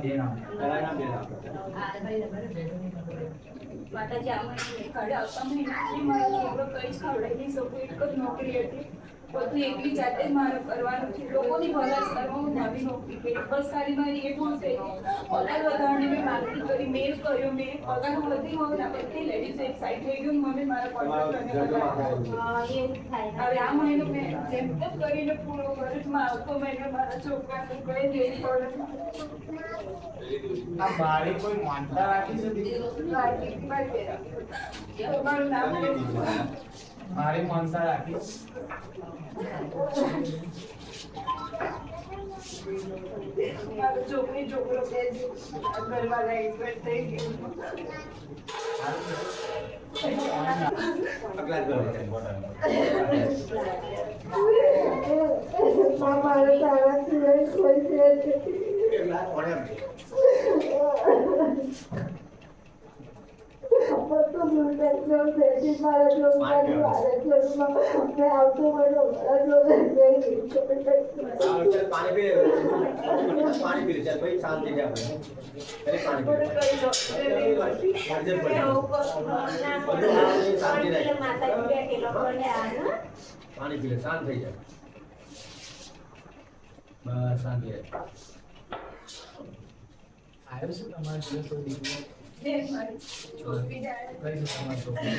બે નામ માતાજી આમાં કાઢે આવતા મહિનાથી મારો છોકરો કઈ જ ખવડાવી નહીં શકું. એક જ નોકરી હતી, બધું એકલી જાતે જ મારે કરવાનું છે. લોકોની ભલાઈ કરવા હું નવી નોકરી કરી. બસ ખાલી મારી એટલું છે પગાર વધારવાની મેં માંગણી કરી, મેલ કર્યો, મેં પગાર વધી હોય ને બધી લેડીઝ એક સાઈડ થઈ ગયું. મને મારા કોન્ટ્રાક્ટ હવે આ મહિનો મેં જેમ તેમ કરીને પૂરો કર્યો. આવતો મહિનો મારા છોકરાને કઈ દેવી પડે. આ મારી કોઈ માનતા રાખી છે તમારું નામ મારી માનતા રાખી મારો છોકરો બે ઘરવાળા એક્સપર્ટ થઈ ગયું. મારે તારા સિવાય કોઈ છે પાણી પી લે, શાંત થઈ જાય. બસ શાંતિ રહે. આવ્યો છે તમારા જીવ કોઈ દીકરો છોકરી જાય કઈ છે તમારા છોકરી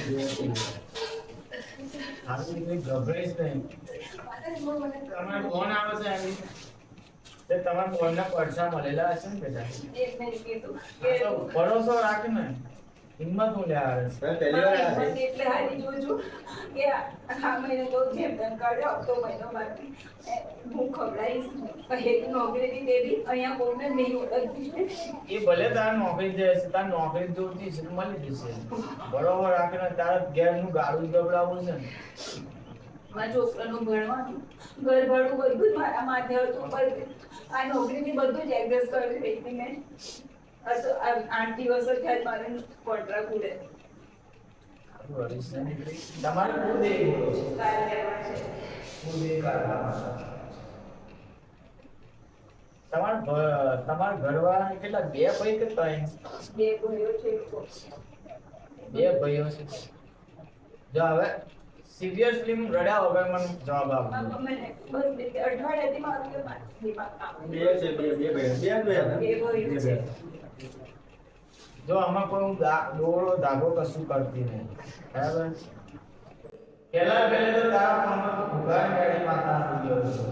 હારું કોઈ ગભરાઈશ નહીં. તમારે ફોન આવે છે એમ તે તમારા ફોનના પડછા મળેલા હશે ને બેટા? એક મિનિટ કીધું તો ભરોસો રાખ ને, હિંમત હું લે આવે છે. પહેલી વાર આવ્યા છે. એટલે હારી જોજો કે આ મહિને તો જેમ તેમ કાઢ્યો આવતો મહિનો બાકી હું ખવડાવીશ. એક નોકરી દેવી અહીંયા કોઈને નહીં ઓળખતી. એ ભલે તાર નોકરી જાય છે, તાર નોકરી જોતી છે તો મળી જશે. બરોબર રાખીને તારા ઘેરનું ગાળું દબડાવવું છે ને. મારા છોકરાનું ભણવાનું, ઘર ભાડું બધું જ મારા માથે હતું. પણ આ નોકરીથી બધું જ એડજસ્ટ કરી રહી હતી મેં. આ તો 8 દિવસ જ થયા મારે કોન્ટ્રાક્ટ ઉડે. તમારે ખુદ એ કાલે લેવા છે. ખુદ એ કાઢવા. તમારા ઘરવાળા કેટલા? 2 ભાઈ કે 3? 2 ભાઈઓ છે. 2 ભાઈઓ છે. જો હવે સિરિયસલી રડ્યા વગર મને જવાબ આપો. મને બસ અઠવાડિયાથી મારું દિમાગ કામ બે છે, બે ભાઈ છે. જો આમાં કોઈ હું દોરો ધાગો કશું કરતી નહીં, બરાબર? પહેલા તો તારા ફોનમાં તો ભૂગા ગાડી માતા વિડિયો હતો.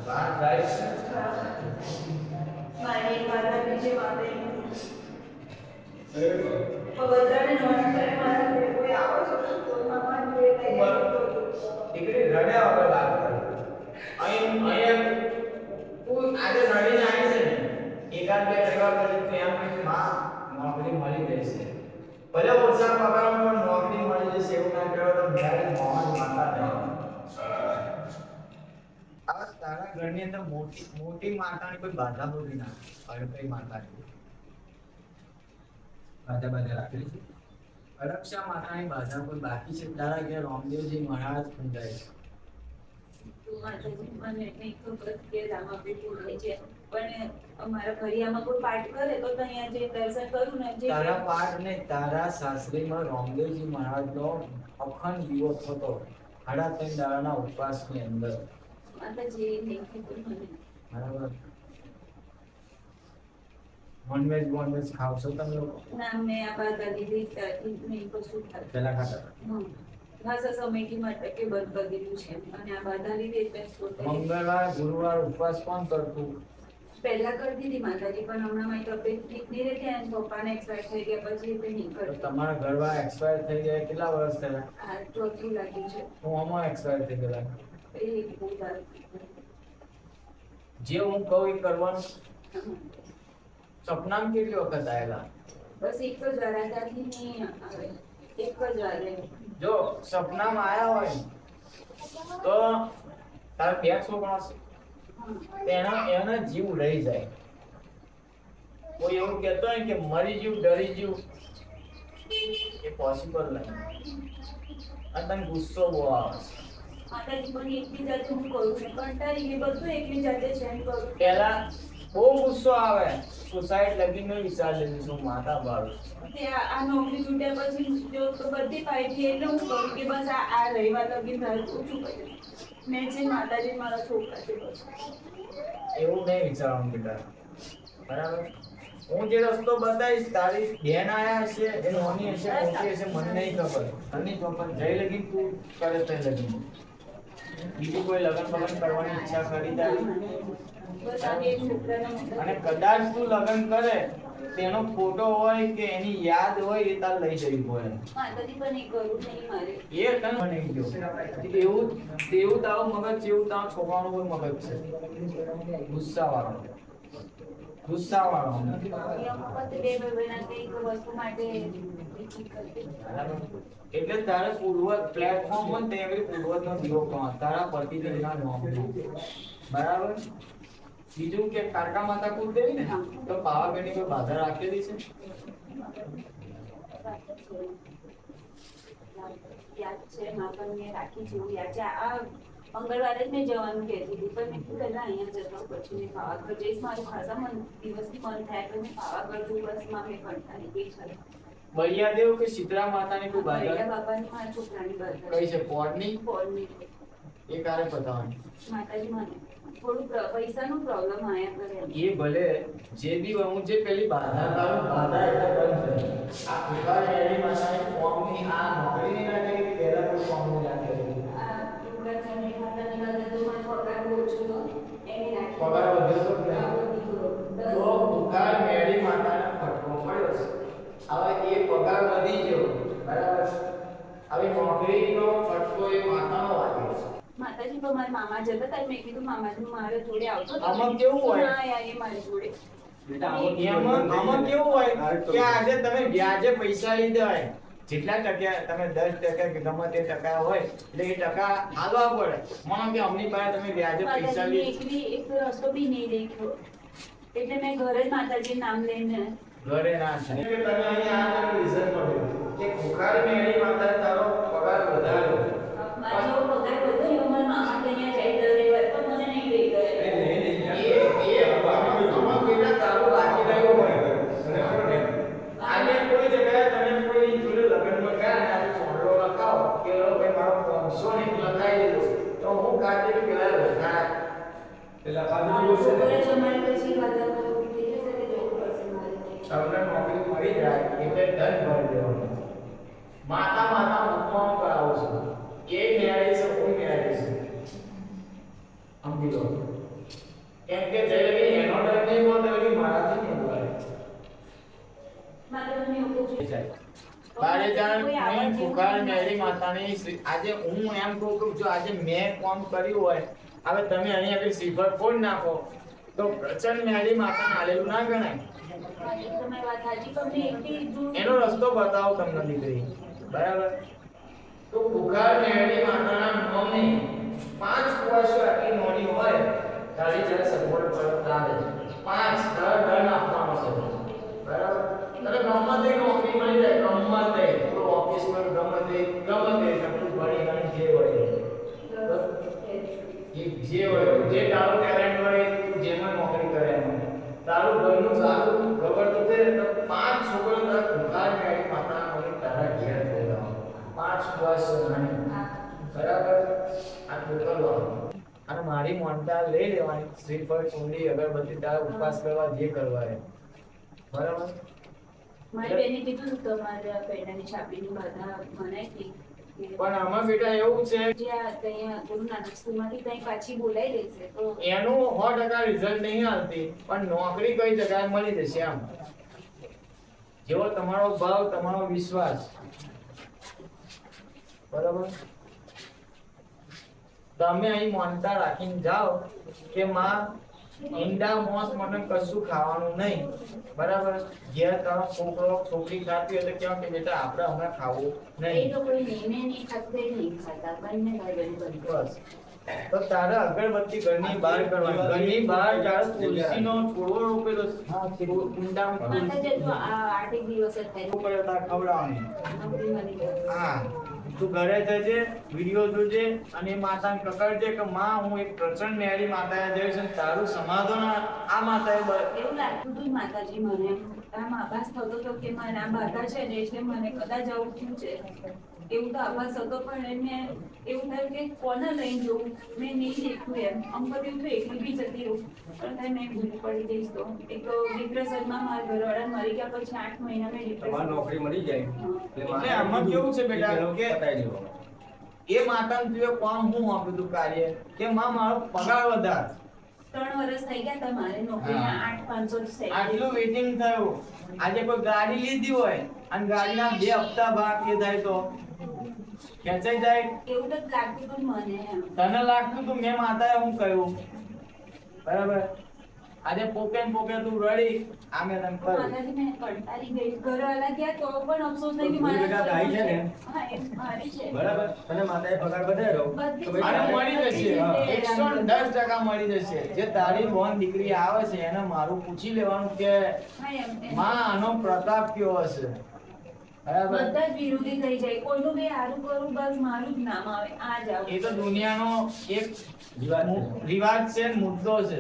વાત રાઈટ છે. મારી માતા બીજે વાતે બધાને નોટ કરે મારા ઘરે કોઈ આવો છો તો મામા જોડે લઈ દીકરી રડ્યા વગર વાત કરે. અહીં તું આજે રડીને આવી છે ને, એકાદ બે ટકા પછી તું એમ કહે માં નોકરી મળી ગઈ છે. ભલે ઓછા પગારમાં પણ નોકરી મળી જશે એવું ના કહેવાય તો મેરી મોહન માતા નહીં. આ તારા ઘરની અંદર મોટી માતાની કોઈ બાધા નથી ના. અડકઈ માતાની બાધા રાખેલી છે. અરક્ષા માતાની બાધા કોઈ બાકી છે? તારા ઘેર રામદેવજી મહારાજ પૂજાય છે. મને નહીં ખબર કે રામાપીર પૂજાય છે. પણ અમારા ફરિયામાં કોઈ પાઠ કરે તો અહીંયા જે દર્શન કરું ને જે તારા પાઠ ને તારા સાસરીમાં રામદેવજી મહારાજનો અખંડ દીવો થતો 3.5 દાડાના ઉપવાસની અંદર, માતાજી નહીં ખબર મને. બરાબર? નોનવેજ ખાવશો તમે લોકો? ના મેં આ બાધા લીધી ત્યારથી નહીં કશું ખાધું. પહેલા ખાતા ખાસા સમયથી માટે કે બંધ કરી દીધું છે. અને આ બાધા લીધી એટલે પોતે મંગળવાર ગુરુવાર ઉપવાસ કોણ કરતું? પહેલા કરતી હતી માતાજી, પણ હમણાં મારી તબિયત ઠીક નહીં રહેતી અને પપ્પાને એક્સપાયર થઈ ગયા પછી એટલે નહીં તો કરતી. તમારા ઘરવાળા એક્સપાયર થઈ ગયા કેટલા વર્ષ થયા? આ ચોથું લાગ્યું છે. હું આમાં એક્સપાયર થઈ ગયેલા. એ બહુ સારું. જે હું કહું એ કરવાનું. સપનામાં કેટલી વખત આવેલા? બસ એક જ વાર આધારથી નહીં આવે, એક જ વાર એમ. જો સપનામાં આયા હોય તો તારા 2 છોકરા છે, એનો જીવ રહી જાય. કોઈ એવું કહેતો હોય કે મરી જીવ ડરી જીવ, એ પોસિબલ નહીં. અને તને ગુસ્સો બહુ આવે છે. માતાજી પણ એકલી જાતે હું કરું છું, કંટાળી ગઈ, બધું એકલી જાતે સહન કરું. બહુ ગુસ્સો આવે સોસાયટી લગી નહીં વિચાર લેતી તું માતા બાળું તે આ નોકરી છૂટ્યા પછી જો તો બધી પાઈથી એટલે હું કરું કે બસ આ રવિવાર લગીન ઘર ઓછું કર્યું મેં જે માતાજી મારા છોકરા છે બસ એવું નહીં વિચારવાનું બેટા બરાબર હું જે રસ્તો બતાવીશ તારી બેન આયા હશે એ નાની હશે મોટી હશે મને નહીં ખબર અને તો પણ જઈ લગી તું કરે તે લગી બીજું કોઈ લગ્ન બગન કરવાની ઈચ્છા કરી તારી બસ આ એક છોકરાના મોટા અને કદાચ તું લગ્ન કરે તેનો ફોટો હોય કે એની યાદ હોય એ તાર લઈ જવી પડે માતાજી પણ એ કરું નહીં મારે એ તને મને ગયો તેવું તારું મગજ જેવું તારું છોકરાનું કોઈ મગજ છે ગુસ્સાવાળો એ અમુક વખતે બે ભાઈઓના કંઈક વસ્તુ માટે વિચિત કરતી. એટલે તારે પૂર્વજ પ્લેટફોર્મ માં તે એવી પૂર્વજનો દીવો કોણ તારા પતિદેવના નામ બરાબર બીજું કે કાકા માતા કુલ દેવી ને તો પાવાગઢની કોઈ બાધા રાખેલી છે યાદ છે માં પણ મેં રાખી છે એવું યાદ છે આ મંગળવારે જ મેં જવાનું કહેતી હતી પણ મેં કીધું પહેલા અહીંયા જતો પછી મેં પાવાગઢ જઈશ મારું ખાસા દિવસથી મન થાય તો મેં પાવાગઢ જઉં બસમાં મેં કંટાળી ગઈ છે બળિયાદેવ કે શીતળા માતાની કોઈ બાધા ભૈયા બાપાની મારા છોકરાની બાધા કઈ છે પોળની પોળની એ કારે પતાવવાની માતાજી મને થોડું પૈસાનું પ્રોબ્લેમ આયા કરે એ ભલે જે બી હું જે પેલી બાધા લાવું બાધા એટલે બંધ છે આ કુંભાર એડી માતાની ફોર્મની આ નોકરીની રાખેલી કે પહેલા કોઈ ફોર્મની રાખેલી આ માતાની બાધા તો મારો પગાર બહુ ઓછો હતો એની રાખી પગાર વધ્યો તો કે આ બધી કરો. તો કુંભાર મેળી માતાને ફટકો મળ્યો છે હવે એ પગાર વધી ગયો બરાબર હવે નોકરીનો ફટકો એ માતાનો વાગ્યો છે માતાજી પણ મારા મામા જતા હતા મેં કીધું મામાજી મારા જોડે આવતો હતો. આમાં કેવું હોય? ના યાર એ મારી જોડે આમાં કેવું હોય કે આજે તમે વ્યાજે પૈસા લીધા હોય જેટલા ટકા તમે 10% કે ગમે તે ટકા હોય એટલે એ ટકા આલવા પડે માનો કે અમની પાસે તમે વ્યાજે પૈસા માતાજીને લીધા એકલી એક રસ્તો બી નહીં દેખ્યો એટલે મેં ઘરે જ માતાજીનું નામ લઈને ઘરે ના થાય કે તમે અહીંયા આ તારું રીઝન મળ્યું કે ખુખાર મેળી માતા તારો પગાર વધાર્યો મારો પગાર વધ્યો મારા મામા તો અહીંયા જાય દર રવિવારે પણ મને નહીં લઈ ગયા આમાં પેલા તારું બાકી રહ્યું હોય આજે કોઈ જગ્યાએ તમે કોઈ જોડે લગ્નમાં ગયા ને આજે છોડલો લખાવો કે લો ભાઈ મારો 500 ની લખાઈ દીધો તો હું કાઢી કે પેલા લખાય પેલા મારા બાજુ છે છોકરે જ અમારી પછી બધા થઈ જશે કે જવું પડશે મારે તમને નોકરી મળી જાય એટલે દંડ ભરી દેવાનો માતા માતા મૂકવાનું કરાવો છો એ મેળવી છે કોઈ મેળવી છે સમજી લો કેમ કે જે લગી એનો ડર નહીં બોલતો લગી મારાથી નહીં બોલાય માતાજીને એવું પૂછ્યું બારેજાન ની પુકાર મેરી માતાની આજે હું એમ કહું કે જો આજે મેં કામ કર્યું હોય હવે તમે અહીં આગળ શ્રીફળ ફોડ નાખો તો પ્રચંડ મેરી માતાને આલેલું ના ગણાય તમારી વાત સાચી પણ મેં એકલી જો એનો રસ્તો બતાવો તમને દીકરી બરાબર તો પુકાર મેરી માતાના નામની 5 વર્ષ આટલી નોની હોય તારી જ્યારે સપોર્ટ પરત આવે 5 દંડ આપવાનો છે બરાબર અને ગમે તે નોકરી મળી જાય ગમે તે તો ઓફિસમાં ગમે તે નકરું ભણી ગણી જે હોય જે હોય જે તારું ટેલેન્ટ હોય તું જેમાં નોકરી કરે એમાં તારું ઘરનું સારું ખબર તો તે 5 છોકરા તારા પુકાર મેળી માતા મળી તારા ઘેર બોલાવો 5 વર્ષ નાની બરાબર આ ટોટલ અને મારી મોનતા લઈ લેવાની શ્રીફળ ચૂંડી અગરબત્તી તારા ઉપવાસ કરવા જે કરવા એ બરાબર મારી બેને કીધું તમારા પેડાની છાપીની બાધા મનાઈ હતી પણ આમાં બેટા એવું છે જ્યાં ત્યાં ગુરુ નાનક સ્કૂલમાંથી ત્યાં પાછી બોલાઈ દેશે તો એનું 100% રિઝલ્ટ નહીં આવતી પણ નોકરી કઈ જગ્યાએ મળી જશે આમ જેવો તમારો ભાવ તમારો વિશ્વાસ બરાબર તમે અહીં માનતા રાખીને જાઓ કે માં ઈંડા મોસ મને કશું ખાવાનું નહીં બરાબર ઘેર તારો છોકરો છોકરી ખાતી હોય તો કેમ કે બેટા આપણે હમણાં ખાવું એ નહીં તો કોઈ નિયમે નહીં ખાતે નહીં ખાતા બંને ભાઈ બહેન બંને બસ તો તારે અગરબત્તી ઘરની બહાર કરવાની ઘરની બહાર તારે તુલસીનો છોડવો રોપેલો ઊંડામાં માતાજી તો આ 8 દિવસ જ થાય પડે તારે ખવડાવવાની નોકરી મળી ગઈ હા તું ઘરે જજે, વિડીયો જોજે અને એ માતાને કકડજે કે માં હું એક પ્રચંડ ન્યારી માતાએ જઈશ અને તારું સમાધાન આ માતાએ એવું લાગતું હતું માતાજી મને આમ આભાસ થતો હતો કે મને આ બાધા છે ને એટલે મને કદાચ આવું થયું છે એવું તો આભાસ હતો. પણ એને એવું થયું કે કોને લઈને જવું મેં નહીં દેખ્યું એમ અમુક એવું થયું એકલી બી જતી રહું પણ થાય મેં ભૂલ પડી જઈશ તો એક ડિપ્રેશનમાં મારા ઘરવાળા મરી ગયા પછી 8 મહિના મેં તમારે ડિપ્રેશન નોકરી મળી જાય એટલે આમાં કેવું છે બેટા કે પતાઈ દેવો. એ માતાને તું એ કામ હું આપ્યું તું કાર્ય કે માં મારો પગાર વધાર 3 વર્ષ થઈ ગયા તમારે નોકરીના 8,500 સેટ આટલું વેટિંગ થયું. આજે કોઈ ગાડી લીધી હોય અને ગાડીના 2 હપ્તા બાકી થાય તો ખેંચાઈ જાય. એવું તો લાગતું હતું મને એમ. તને લાગતું તું મેં માતાએ હું કહ્યું બરાબર. આજે પોકે ને પોકે તું રડી આ મેં તને કહ્યું. માતાજી મેં કંટાળી ગઈ ઘરવાળા ગયા તો પણ અફસોસ નહીં કે ભૂલ બેટા તારી છે ને? હા એ મારી છે બરાબર તને માતાએ પગાર વધાર્યો તો ભાઈ અને તારે- મળી જશે 110% મળી જશે. જે તારી બોન દીકરી આવે છે એને મારું પૂછી લેવાનું કે હા એમ માં આનો પ્રતાપ કયો હશે બરાબર. બધા જ વિરોધી થઈ જાય કોઈનું બી હારું કરું બસ મારું જ નામ આવે આ જ આવે એ તો દુનિયાનો એક રિવાજ છે. રિવાજ છે ને મુદ્દો છે.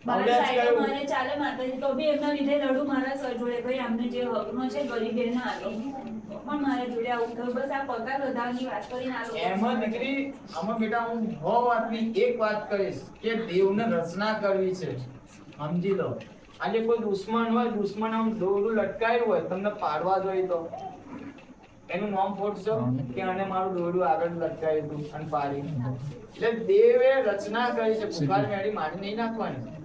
મારા અવડે જ સાઈડે કહ્યું. મને ચાલે માતાજી તો બી એમના લીધે રડું મારા સર જોડે ભાઈ આમને જે હકનો છે ગરીબ એને આલો પણ મારા જોડે આવું થયું બસ આ પગાર વધારવાની વાત કરીને આલો એમાં દીકરી આમાં બેટા હું બહુ વાતની એક વાત કહીશ કે દેવને રચના કરવી છે સમજી લો. આજે કોઈ દુશ્મન હોય દુશ્મન આમ દોરડું લટકાયું હોય તમને પાડવા જોઈએ તો એનું નામ ફોડશો કે આને મારું દોરડું આગળ લટકાયું હતું અને પાડી. એટલે દેવે રચના કરી છે ફુફાર મેળી મારી નહીં નાખવાની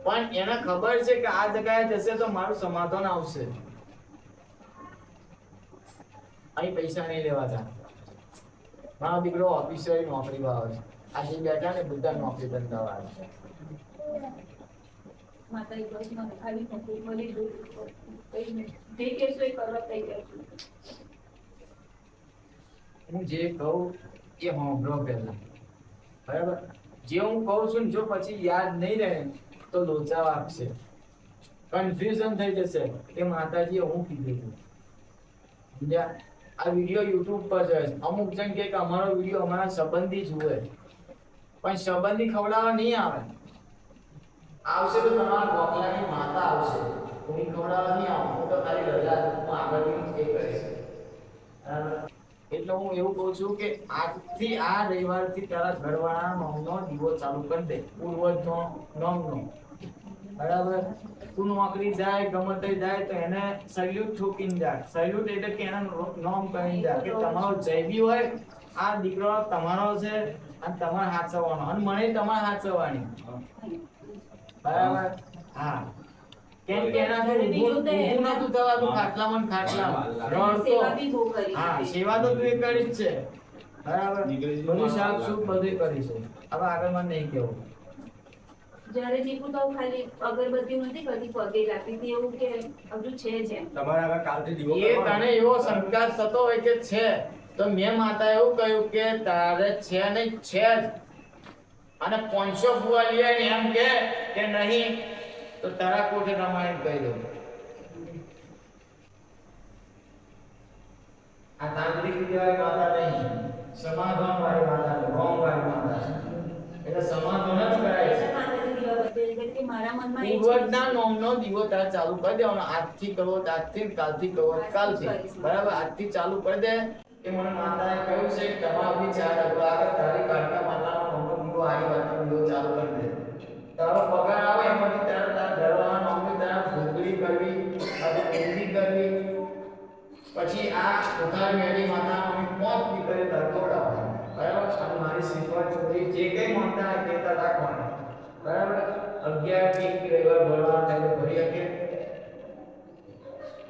પણ એને ખબર છે કે આ જગ્યાએ જશે તો મારું સમાધાન આવશે. અહીં પૈસા નહીં લેવાતા. મારો દીકરો ઓફિસર નોકરીમાં આવે છે. આજે બેઠા ને બધા નોકરી ધંધા આવે છે. માતાજી બસ મને ખાલી નોકરી મળી દઉં કઈ નહીં જે કહેશો એ કરવા તૈયાર છું. હું જે કહું એ સાંભળો પહેલા બરાબર. જે હું કહું છું ને જો પછી યાદ નહીં રહે તો લોચા વાગશે કન્ફ્યુઝન થઈ જશે કે માતાજીએ હું કીધું હતું. સમજ્યા? આ વિડિયો YouTube પર છે. અમુક જણ કહે કે અમારો વિડિયો અમારા સંબંધી જુએ પણ સંબંધી ખવડાવવા નહીં આવે. આવશે તો તમારા ગોખલાની માતા આવશે. કોઈ ખવડાવવા નહીં આવે. હું તો ખાલી રજા હું આગળની એ કરીશ બરાબર. એટલે હું એવું કહું છું કે આજથી આ રવિવારથી તારા ઘરવાળા નામનો દીવો ચાલુ કરી દે પૂર્વજનો નામનો બરાબર. તું નોકરી જાય ગમે તે જાય તો એને સેલ્યુટ ઠોકીને જા. સેલ્યુટ એટલે કે એના નામ કહીને જા કે તમારો જય બી હોય આ દીકરો તમારો છે અને તમારે હાચવવાનો અને મને તમારે હાચવવાની બરાબર. હા કેમ કે એનાથી ઊભું નતું થવાતું ખાટલામાં ને ખાટલામાં રડતો. સેવા બી બહુ કરી હા સેવા તો તું એ કરી જ છે બરાબર. બધું સાફ સુફ બધું કરી છે. હવે આગળ મને નહીં કેવું. જ્યારે નીકળું તો ખાલી અગરબત્તી નથી કરતી પગે લાગતી હતી એવું કે હજુ છે જ એમ તમારે હવે કાલથી દીવો એ કરવાનો. તને એવો શંકા થતો હોય કે છે તો મેં માતા એવું કહ્યું કે તારે છે નહીં છે જ અને 500 બુઆ લઈ આવીને એમ કે નહીં તો તારા કોઠે રમાડીને કહી દઉં. આ તાંત્રિક વિદ્યાવાળી માતા નહીં સમાધાન વાળી માતા છે. રોમ વાળી માતા છે. એટલે સમાધાન જ કરાય છે. માતાજી દીવા બદલે કે મારા મનમાં એ છે. પૂર્વજના નામનો દીવો તારે ચાલુ કરી દેવાનો. આજથી કરો આજથી કાલથી કરો કાલથી બરાબર. આજથી ચાલુ કરી દે કે મને માતાએ કહ્યું છે કે તમારી 4 ડગલા આગળ તારી કાળકા માતાનો નામનો દીવો આની વાતનો દીવો ચાલુ કરી દે. તારો પગાર આવે એમાંથી તારા ઘરવાળા નામની તારા ભૂગળી કરવી અને ઊંધી કરવી પછી આ ઉધાર મેળી માતાનો અમે 5 દીકરીઓ તારે ખવડાવવાની બરાબર. અને મારી શ્રીફળ ચોરી જે કઈ માનતા હોય તે તારે રાખવાની બરાબર. 11 થી રવિવાર ભરવાના થાય તો ભરી શકે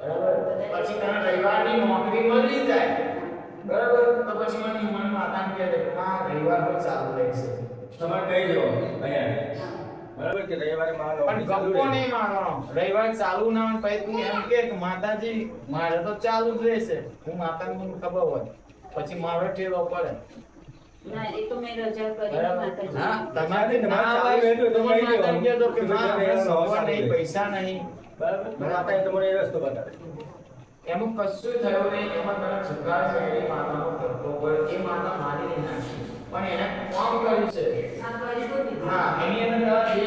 બરાબર. પછી તને રવિવારની નોકરી મળી જાય બરાબર તો પછી મને માતાને કહે છે કે આ રવિવાર પર ચાલુ રહેશે. તમારે કહી દેવાનું અહીંયા બરાબર કે રવિવારે મારો પણ ગપ્પો નહીં મારવાનો. રવિવાર ચાલુ ના હોય પછી તું એમ કે માતાજી મારે તો ચાલુ જ રહેશે. હું માતાને મને ખબર હોય પછી મારો ઠેલો પડે ના એ તો મેં રજા કરી બરાબર. માતાજી હા તમારે તમારે ના ચાલુ હોય રહેતું તો તો મને કહી માતાને કહેજો કે દેવાનું. માં તો હવે નવા સગવડ ચાલુ નહીં રહે. પૈસા નહીં બરાબર માતાએ તમને એ રસ્તો બતાવે એમાં કશું થયું નહીં, એમાં તને જગાર છે એની માતાનો ધક્કો પડ્યો, એ માતા મારી નહીં નાખી પણ એને કામ કર્યું છે. હા, એની અંદર તારા બે